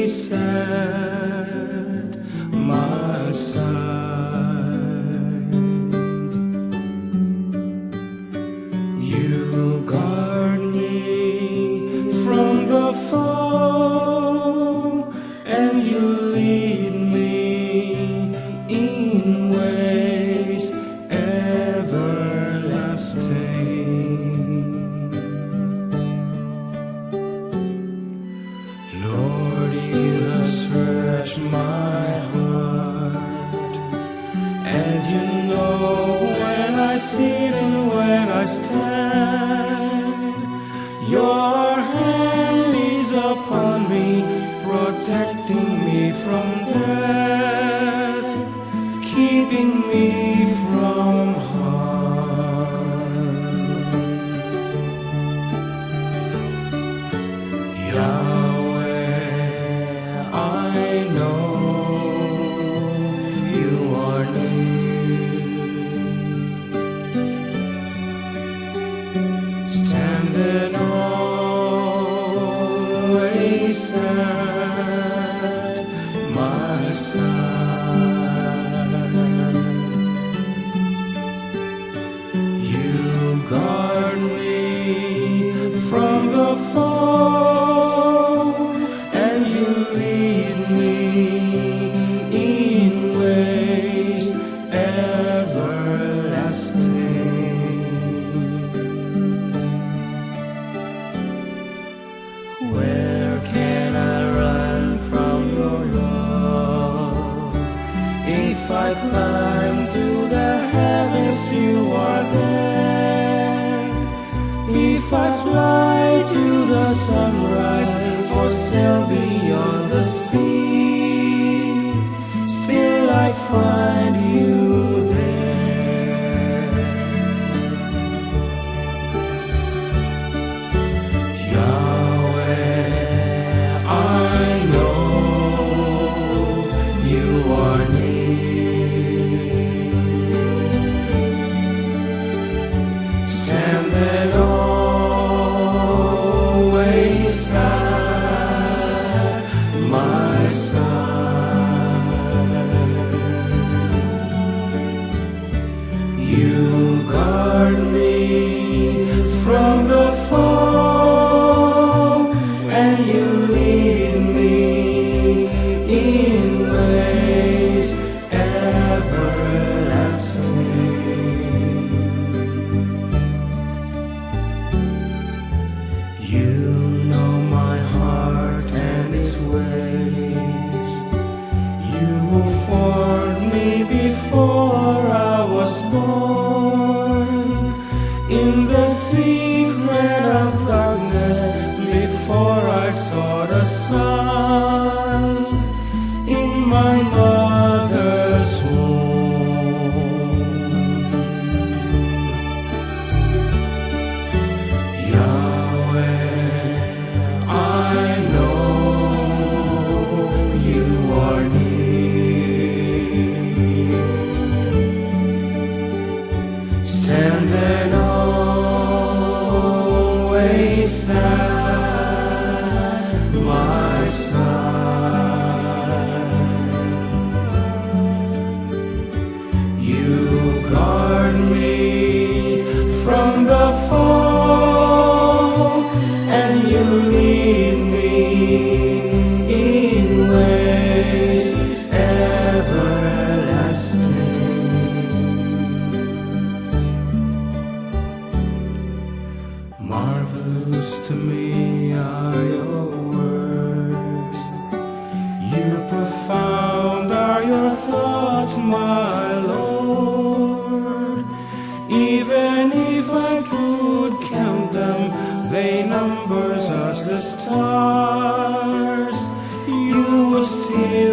always at my side. You guard me from the foe, and you lead me in ways everlasting. Lord, you have searched my heart, and you know when I sit and when I stand. Your hand is upon me, protecting me from death, keeping me from harm. Yahweh, I know you are near, standing always at my side. You guard me from the foe, and you lead me in ways everlasting. Where can I run from your love? If I climb to the heavens, you are there. If I fly to the sunrise or sail beyond the sea, still I find you there. Yahweh, I know you are near, standing always at my side. You guard me from the foe, and you lead me in ways everlasting. You know my heart and its ways. You formed me before I was born, in the secret of darkness, before I saw the sun, in my mother's womb. Yahweh, I know you are near, standing always at my side. You guard me from the foe, and you lead me in ways everlasting. Marvelous to me are your works. You profound are your thoughts, my Lord. Even if I could count them, they numbers as the stars. You would still